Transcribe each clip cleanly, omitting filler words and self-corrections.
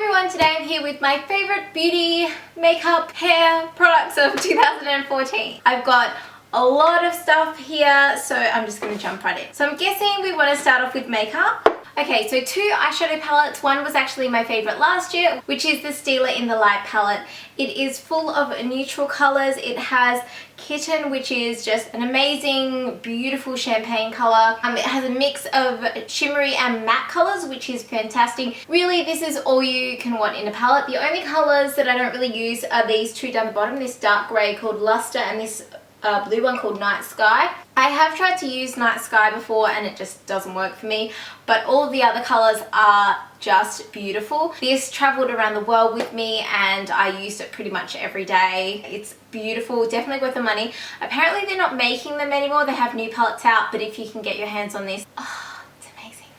everyone, today I'm here with my favorite beauty, makeup, hair products of 2014. I've got a lot of stuff here, so I'm just going to jump right in. So I'm guessing we want to start off with makeup. Okay, so two eyeshadow palettes. One was actually my favorite last year, which is the Stealer in the Light palette. It is full of neutral colors. It has Kitten, which is just an amazing, beautiful champagne color. It has a mix of shimmery and matte colors, which is fantastic. Really, this is all you can want in a palette. The only colors that I don't really use are these two down the bottom, this dark gray called Luster and this blue one called Night Sky. I have tried to use Night Sky before and it just doesn't work for me, but all of the other colors are just beautiful. This traveled around the world with me and I used it pretty much every day. It's beautiful, definitely worth the money. Apparently they're not making them anymore, they have new palettes out, but if you can get your hands on this,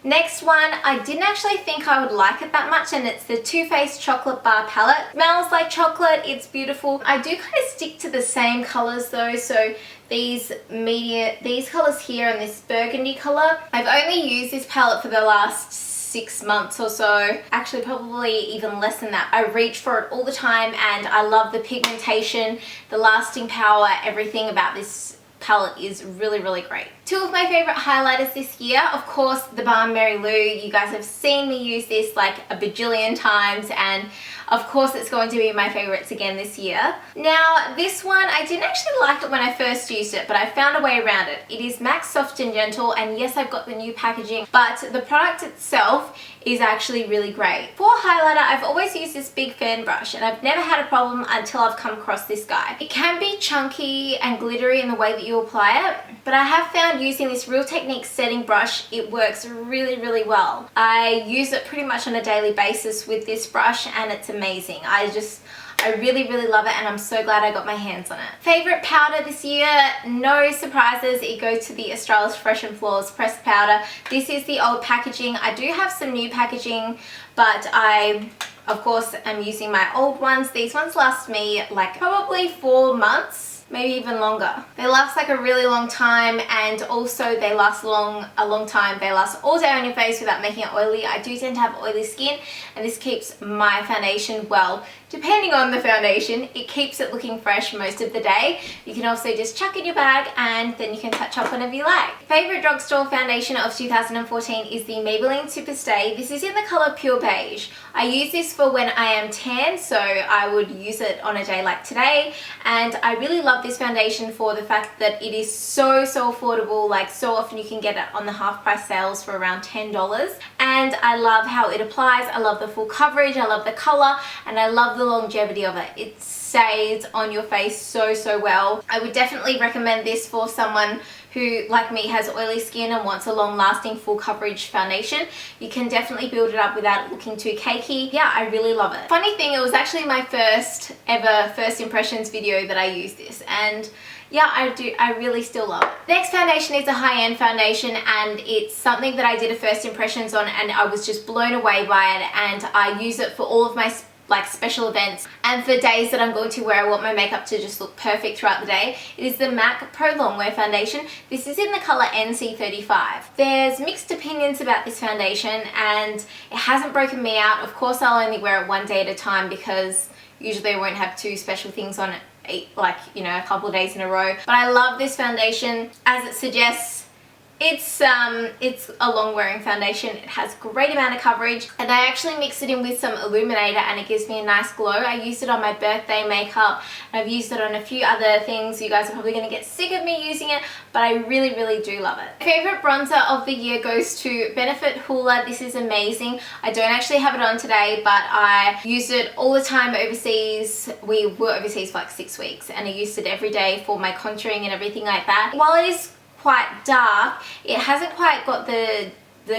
next one, I didn't actually think I would like it that much, and it's the Too Faced Chocolate Bar Palette. Smells like chocolate, it's beautiful. I do kind of stick to the same colors though, so these colors here and this burgundy color. I've only used this palette for the last 6 months or so, actually probably even less than that. I reach for it all the time and I love the pigmentation, the lasting power, everything about this palette is really, really great. Two of my favorite highlighters this year, of course, the Balm Mary Lou. You guys have seen me use this like a bajillion times, and of course it's going to be my favorites again this year. Now this one, I didn't actually like it when I first used it, but I found a way around it. It is MAC Soft and Gentle, and yes, I've got the new packaging, but the product itself is actually really great. For highlighter, I've always used this big fan brush and I've never had a problem until I've come across this guy. It can be chunky and glittery in the way that you apply it, but I have found using this Real Techniques setting brush, it works really, really well. I use it pretty much on a daily basis with this brush and it's amazing. I really, really love it and I'm so glad I got my hands on it. Favorite powder this year, no surprises, it goes to the Australis Fresh and Flawless pressed powder. This is the old packaging. I do have some new packaging, but I, of course, am using my old ones. These ones last me like probably 4 months. Maybe even longer. They last like a really long time, and also they last a long time. They last all day on your face without making it oily. I do tend to have oily skin and this keeps my foundation, well, depending on the foundation, it keeps it looking fresh most of the day. You can also just chuck in your bag and then you can touch up whenever you like. Favorite drugstore foundation of 2014 is the Maybelline Superstay. This is in the color Pure Beige. I use this for when I am tan, so I would use it on a day like today, and I really love this foundation for the fact that it is so affordable. Like, so often you can get it on the half price sales for around $10, and I love how it applies. I love the full coverage, I love the color, and I love the longevity of it. It stays on your face so well. I would definitely recommend this for someone who, like me, has oily skin and wants a long-lasting full coverage foundation. You can definitely build it up without it looking too cakey. Yeah, I really love it. Funny thing, it was actually my first ever first impressions video that I used this, and yeah, I really still love it. Next foundation is a high-end foundation, and it's something that I did a first impressions on and I was just blown away by it, and I use it for all of my like special events and for days that I'm going to where I want my makeup to just look perfect throughout the day. It is the MAC Pro Longwear foundation. This is in the color NC35. There's mixed opinions about this foundation and it hasn't broken me out. Of course, I'll only wear it one day at a time because usually I won't have two special things on it, like, you know, a couple of days in a row. But I love this foundation. As it suggests, it's a long wearing foundation. It has a great amount of coverage, and I actually mix it in with some illuminator and it gives me a nice glow. I used it on my birthday makeup and I've used it on a few other things. You guys are probably going to get sick of me using it, but I really do love it. Favorite bronzer of the year goes to Benefit Hoola. This is amazing. I don't actually have it on today, but I use it all the time overseas. We were overseas for like 6 weeks and I used it every day for my contouring and everything like that. While it is quite dark, it hasn't quite got the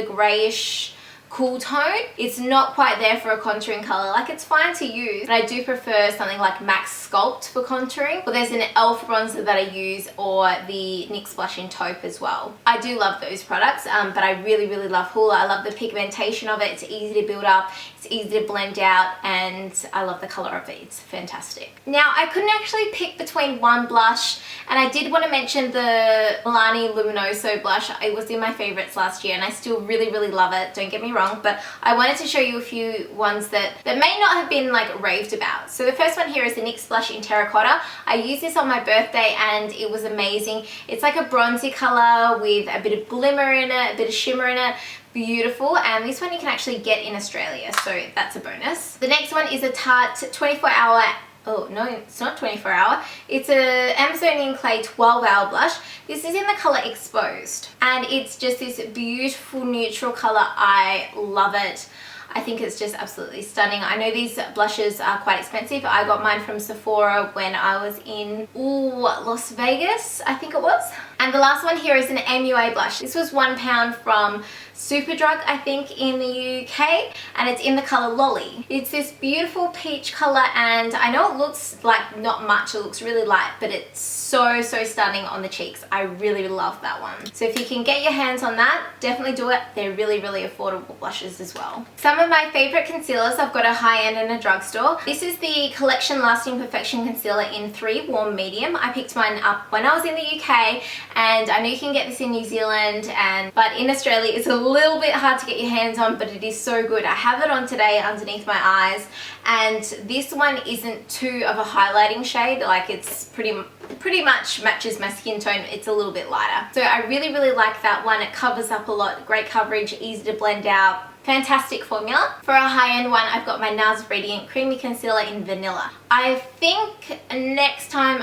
grayish cool tone. It's not quite there for a contouring color. Like, it's fine to use, but I do prefer something like MAC Sculpt for contouring. Or there's an e.l.f. bronzer that I use, or the NYX Blush in Taupe as well. I do love those products, but I really love Hoola. I love the pigmentation of it. It's easy to build up. It's easy to blend out and I love the color of it. It's fantastic. Now, I couldn't actually pick between one blush, and I did want to mention the Milani Luminoso blush. It was in my favorites last year and I still really, really love it. Don't get me wrong, but I wanted to show you a few ones that may not have been like raved about. So the first one here is the NYX blush in Terracotta. I used this on my birthday and it was amazing. It's like a bronzy color with a bit of glimmer in it, a bit of shimmer in it. Beautiful, and this one you can actually get in Australia, so that's a bonus. The next one is a Tarte 24 hour, oh no, it's not 24 hour, it's a Amazonian Clay 12 hour blush. This is in the color Exposed, and it's just this beautiful neutral color. I love it. I think it's just absolutely stunning. I know these blushes are quite expensive. I got mine from Sephora when I was in Las Vegas, I think it was. And the last one here is an MUA blush. This was £1 from Superdrug, I think, in the UK, and it's in the color Lolly. It's this beautiful peach color, and I know it looks like not much, it looks really light, but it's so stunning on the cheeks. I really love that one. So if you can get your hands on that, definitely do it. They're really affordable blushes as well. Some of my favorite concealers, I've got a high-end and a drugstore. This is the Collection Lasting Perfection Concealer in 3 Warm Medium. I picked mine up when I was in the UK, and I know you can get this in New Zealand, but in Australia it's a little bit hard to get your hands on, but it is so good. I have it on today underneath my eyes, and this one isn't too of a highlighting shade. Like, it's pretty much matches my skin tone. It's a little bit lighter. So I really like that one. It covers up a lot, great coverage, easy to blend out. Fantastic formula. For a high-end one, I've got my NARS Radiant Creamy Concealer in Vanilla. I think next time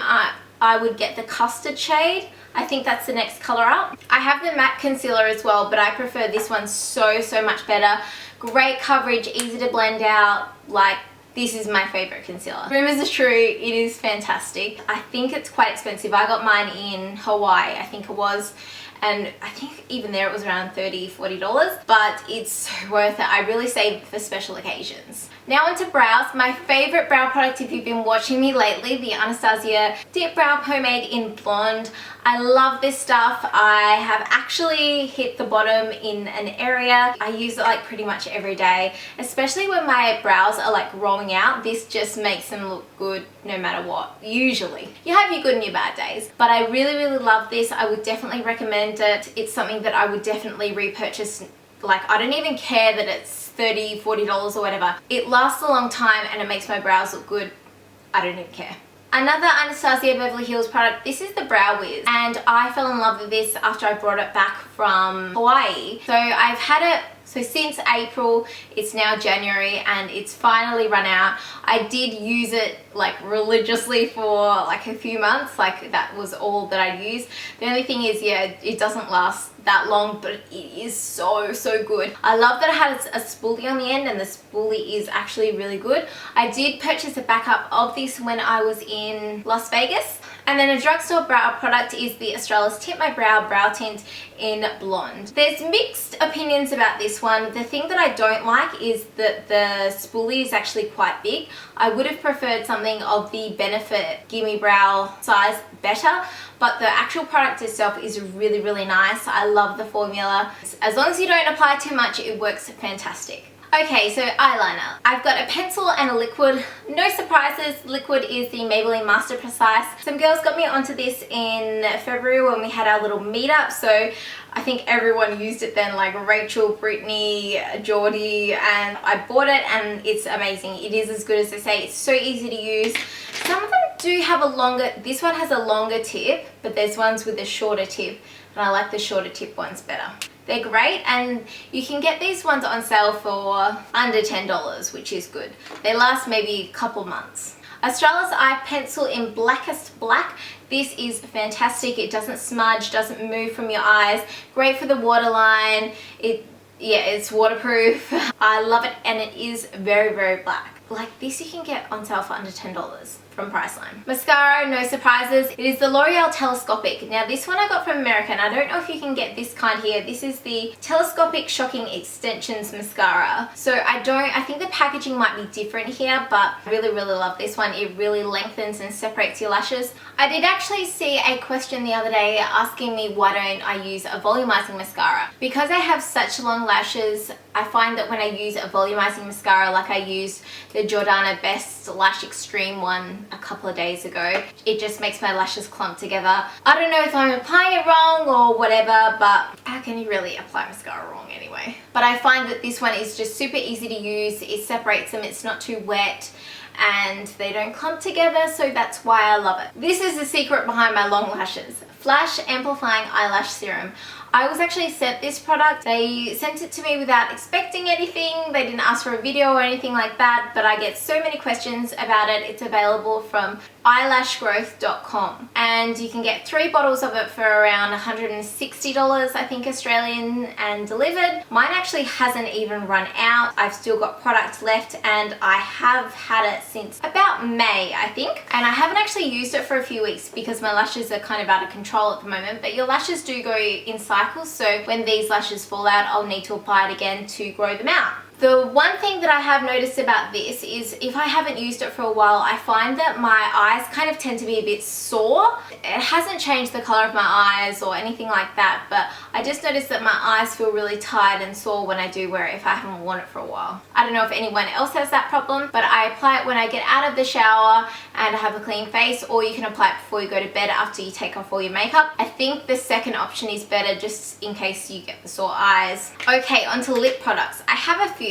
I would get the custard shade. I think that's the next color up. I have the matte concealer as well, but I prefer this one so much better. Great coverage, easy to blend out. Like, this is my favorite concealer. Rumors are true, it is fantastic. I think it's quite expensive. I got mine in Hawaii, I think it was. And I think even there it was around $30, $40, but it's so worth it. I really save for special occasions. Now onto brows. My favorite brow product, if you've been watching me lately, the Anastasia Dip Brow Pomade in Blonde. I love this stuff. I have actually hit the bottom in an area. I use it like pretty much every day, especially when my brows are like growing out. This just makes them look good no matter what. Usually. You have your good and your bad days, but I really love this. I would definitely recommend it. It's something that I would definitely repurchase. Like, I don't even care that it's $30, $40 or whatever. It lasts a long time and it makes my brows look good. I don't even care. Another Anastasia Beverly Hills product, this is the Brow Wiz, and I fell in love with this after I brought it back from Hawaii. So I've had it since April. It's now January and it's finally run out. I did use it like religiously for like a few months. Like, that was all that I used. The only thing is, yeah, it doesn't last that long, but it is so good. I love that it has a spoolie on the end, and the spoolie is actually really good. I did purchase a backup of this when I was in Las Vegas. And then a drugstore brow product is the Australis Tint My Brow Brow Tint in Blonde. There's mixed opinions about this one. The thing that I don't like is that the spoolie is actually quite big. I would have preferred something of the Benefit Gimme Brow size better, but the actual product itself is really nice. I love the formula. As long as you don't apply too much, it works fantastic. Okay, so eyeliner. I've got a pencil and a liquid. No surprises, liquid is the Maybelline Master Precise. Some girls got me onto this in February when we had our little meetup, so I think everyone used it then, like Rachel, Brittany, Geordie, and I bought it and it's amazing. It is as good as they say. It's so easy to use. Some of them do have a longer, this one has a longer tip, but there's ones with a shorter tip, and I like the shorter tip ones better. They're great, and you can get these ones on sale for under $10, which is good. They last maybe a couple months. Australis Eye Pencil in Blackest Black. This is fantastic. It doesn't smudge, doesn't move from your eyes. Great for the waterline. It's waterproof. I love it, and it is very black. Like, this you can get on sale for under $10 from Priceline. Mascara, no surprises. It is the Loreal Telescopic. Now, this one I got from America, and I don't know if you can get this kind here. This is the Telescopic Shocking Extensions Mascara. So I think the packaging might be different here, but I really love this one. It really lengthens and separates your lashes. I did actually see a question the other day asking me why don't I use a volumizing mascara. Because I have such long lashes, I find that when I use a volumizing mascara, like I used the Jordana Best Lash Extreme one a couple of days ago, it just makes my lashes clump together. I don't know if I'm applying it wrong or whatever, but how can you really apply mascara wrong anyway? But I find that this one is just super easy to use. It separates them, it's not too wet, and they don't clump together, so that's why I love it. This is the secret behind my long lashes. Flash Amplifying Eyelash Serum. I was actually sent this product. They sent it to me without expecting anything. They didn't ask for a video or anything like that, but I get so many questions about it. It's available from eyelashgrowth.com, and you can get 3 bottles of it for around $160, I think, Australian, and delivered. Mine actually hasn't even run out. I've still got product left, and I have had it since about May, I think, and I haven't actually used it for a few weeks because my lashes are kind of out of control at the moment. But your lashes do go in cycles, so when these lashes fall out, I'll need to apply it again to grow them out. The one thing that I have noticed about this is if I haven't used it for a while, I find that my eyes kind of tend to be a bit sore. It hasn't changed the color of my eyes or anything like that, but I just noticed that my eyes feel really tired and sore when I do wear it if I haven't worn it for a while. I don't know if anyone else has that problem, but I apply it when I get out of the shower and I have a clean face, or you can apply it before you go to bed after you take off all your makeup. I think the second option is better just in case you get the sore eyes. Okay, onto lip products. I have a few.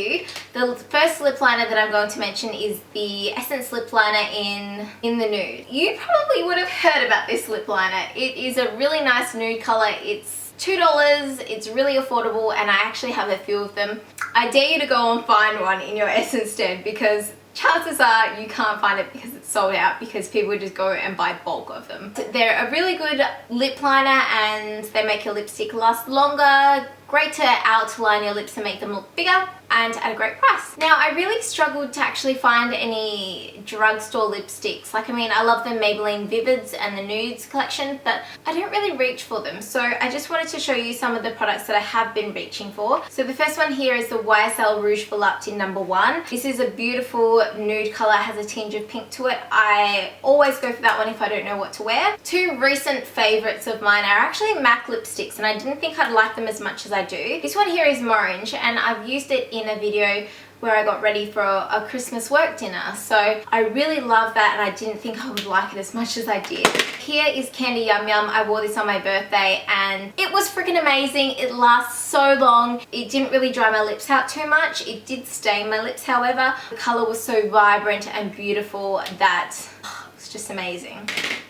The first lip liner that I'm going to mention is the Essence lip liner in the Nude. You probably would have heard about this lip liner. It is a really nice nude color. It's $2, it's really affordable, and I actually have a few of them. I dare you to go and find one in your Essence stand, because chances are you can't find it because it's sold out, because people just go and buy bulk of them. They're a really good lip liner, and they make your lipstick last longer, great to outline your lips and make them look bigger, and at a great price. Now, I really struggled to actually find any drugstore lipsticks. Like, I mean, I love the Maybelline Vivids and the Nudes collection, but I don't really reach for them. So I just wanted to show you some of the products that I have been reaching for. So the first one here is the YSL Rouge Volupté No. 1. This is a beautiful nude color, has a tinge of pink to it. I always go for that one if I don't know what to wear. 2 recent favorites of mine are actually MAC lipsticks, and I didn't think I'd like them as much as I do. This one here is Morange, and I've used it in a video where I got ready for a Christmas work dinner, so I really love that, and I didn't think I would like it as much as I did. Here is Candy Yum Yum. I wore this on my birthday and it was freaking amazing. It lasts so long. It didn't really dry my lips out too much. It did stain my lips, however. The color was so vibrant and beautiful that it was just amazing.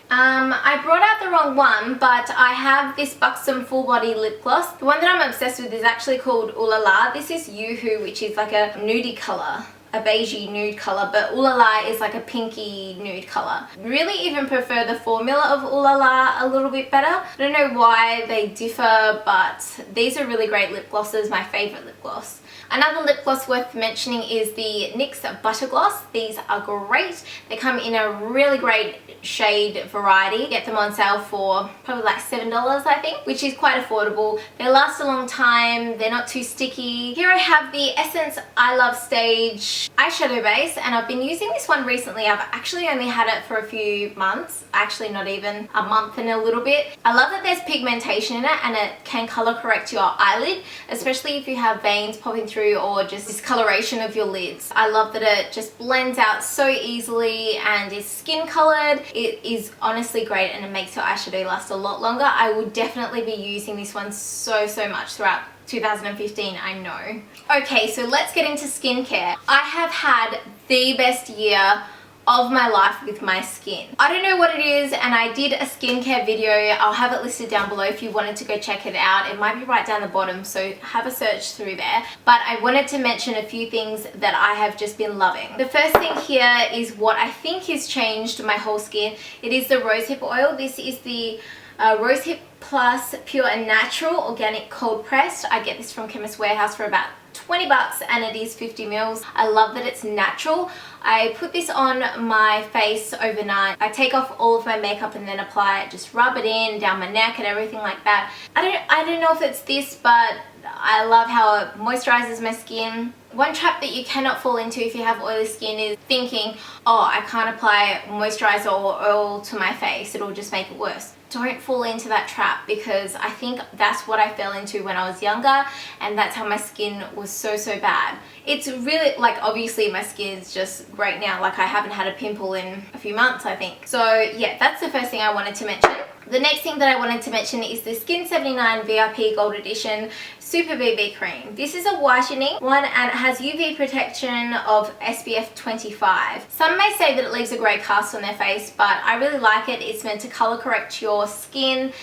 I brought out the wrong one, but I have this Buxom Full Body Lip Gloss. The one that I'm obsessed with is actually called Ooh La La. This is Yoo-Hoo, which is like a nudie color, a beigey nude color, but Ooh La La is like a pinky nude color. Really even prefer the formula of Ooh La La a little bit better. I don't know why they differ, but these are really great lip glosses, my favorite lip gloss. Another lip gloss worth mentioning is the NYX Butter Gloss. These are great. They come in a really great shade variety. Get them on sale for probably like $7, I think, which is quite affordable. They last a long time. They're not too sticky. Here I have the Essence I Love Stage eyeshadow base, and I've been using this one recently. I've actually only had it for a few months. Actually, not even a month and a little bit. I love that there's pigmentation in it, and it can color correct your eyelid, especially if you have veins popping through or just discoloration of your lids. I love that it just blends out so easily and is skin colored. It is honestly great, and it makes your eyeshadow last a lot longer. I will definitely be using this one so much throughout 2015, I know. Okay, so let's get into skincare. I have had the best year of my life with my skin. I don't know what it is, and I did a skincare video. I'll have it listed down below if you wanted to go check it out. It might be right down the bottom, so have a search through there. But I wanted to mention a few things that I have just been loving. The first thing here is what I think has changed my whole skin. It is the rosehip oil. This is the Rosehip Plus Pure and Natural Organic Cold Pressed. I get this from Chemist Warehouse for about 20 bucks, and it is 50 mils. I love that it's natural. I put this on my face overnight. I take off all of my makeup and then apply it, just rub it in down my neck and everything like that. I don't know if it's this, but I love how it moisturizes my skin. One trap that you cannot fall into if you have oily skin is thinking, oh, I can't apply moisturizer or oil to my face, it'll just make it worse. Don't fall into that trap, because I think that's what I fell into when I was younger, and that's how my skin was so bad. It's really, like, obviously my skin is just great now. Like, I haven't had a pimple in a few months, I think. So yeah, that's the first thing I wanted to mention. The next thing that I wanted to mention is the Skin 79 VIP Gold Edition Super BB Cream. This is a whitening one and it has UV protection of SPF 25. Some may say that it leaves a grey cast on their face, but I really like it. It's meant to colour correct your skin.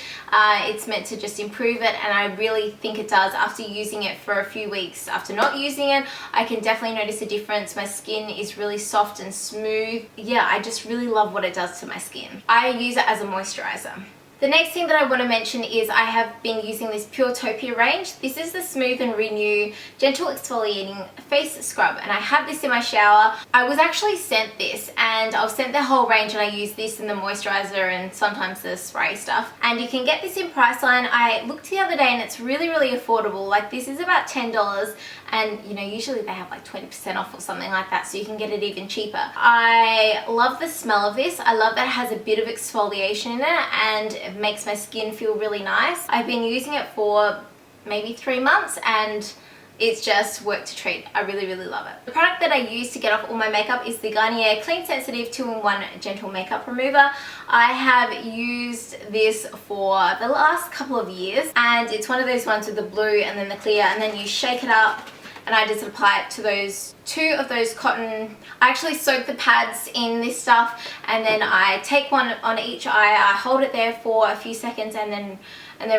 It's meant to just improve it, and I really think it does. After using it for a few weeks, after not using it, I can definitely notice a difference. My skin is really soft and smooth. Yeah, I just really love what it does to my skin. I use it as a moisturizer. The next thing that I want to mention is I have been using this Puretopia range. This is the Smooth and Renew Gentle Exfoliating Face Scrub, and I have this in my shower. I was actually sent this, and I was sent the whole range, and I use this in the moisturizer and sometimes the spray stuff. And you can get this in Priceline. I looked the other day and it's really affordable. Like, this is about $10, and you know, usually they have like 20% off or something like that, so you can get it even cheaper. I love the smell of this. I love that it has a bit of exfoliation in it, and it makes my skin feel really nice. I've been using it for maybe 3 months, and it's just worked a treat. I really love it. The product that I use to get off all my makeup is the Garnier Clean Sensitive 2-in-1 Gentle Makeup Remover. I have used this for the last couple of years, and it's one of those ones with the blue and then the clear, and then you shake it up, and I just apply it to those 2 of those cotton. I actually soak the pads in this stuff, and then I take one on each eye. I hold it there for a few seconds and then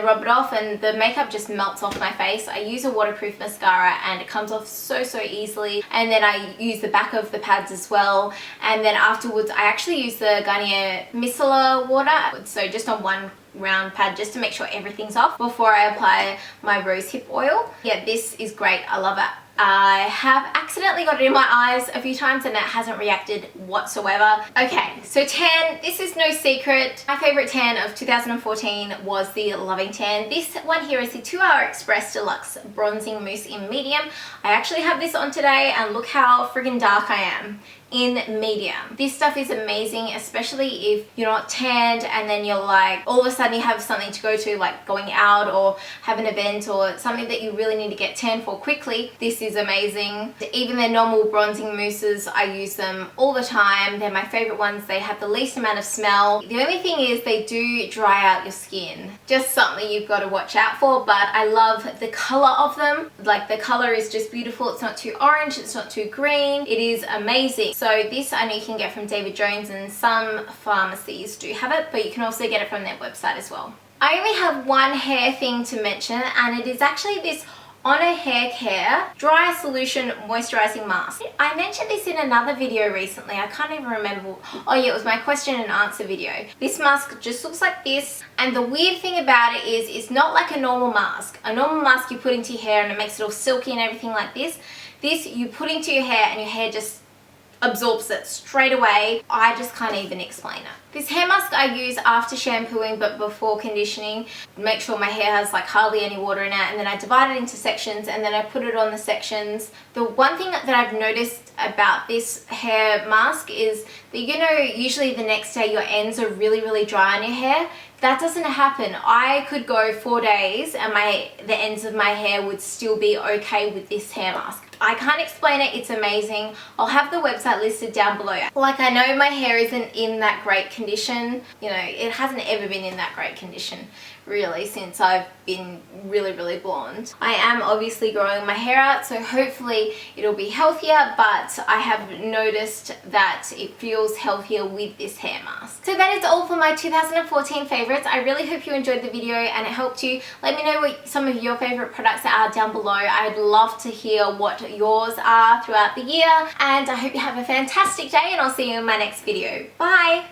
rub it off, and the makeup just melts off my face. I use a waterproof mascara and it comes off so easily, and then I use the back of the pads as well, and then afterwards I actually use the Garnier Micellar water, so just on one round pad, just to make sure everything's off before I apply my rose hip oil. Yeah, this is great. I love it. I have accidentally got it in my eyes a few times and it hasn't reacted whatsoever. Okay, so tan, this is no secret. My favorite tan of 2014 was the Loving Tan. This one here is the 2 Hour Express Deluxe Bronzing Mousse in medium. I actually have this on today, and look how friggin' dark I am in medium. This stuff is amazing, especially if you're not tanned and then you're like, all of a sudden you have something to go to, like going out or have an event or something that you really need to get tan for quickly. This is amazing. Even their normal bronzing mousses, I use them all the time. They're my favorite ones. They have the least amount of smell. The only thing is they do dry out your skin. Just something you've got to watch out for, but I love the color of them. Like, the color is just beautiful. It's not too orange, it's not too green. It is amazing. So this I know you can get from David Jones, and some pharmacies do have it, but you can also get it from their website as well. I only have one hair thing to mention, and it is actually this Honor Hair Care Dry Solution Moisturizing Mask. I mentioned this in another video recently. I can't even remember. Oh yeah, it was my question and answer video. This mask just looks like this, and the weird thing about it is it's not like a normal mask. A normal mask you put into your hair and it makes it all silky and everything like this. This you put into your hair and your hair just absorbs it straight away. I just can't even explain it. This hair mask I use after shampooing but before conditioning. Make sure my hair has like hardly any water in it, and then I divide it into sections and then I put it on the sections. The one thing that I've noticed about this hair mask is that, you know, usually the next day your ends are really dry on your hair. That doesn't happen. I could go 4 days and the ends of my hair would still be okay with this hair mask. I can't explain it. It's amazing. I'll have the website listed down below. Like, I know my hair isn't in that great condition. You know, it hasn't ever been in that great condition really since I've been really blonde. I am obviously growing my hair out, so hopefully it'll be healthier, but I have noticed that it feels healthier with this hair mask. So that is all for my 2014 favorites. I really hope you enjoyed the video and it helped you. Let me know what some of your favorite products are down below. I'd love to hear what yours are throughout the year, and I hope you have a fantastic day, and I'll see you in my next video. Bye!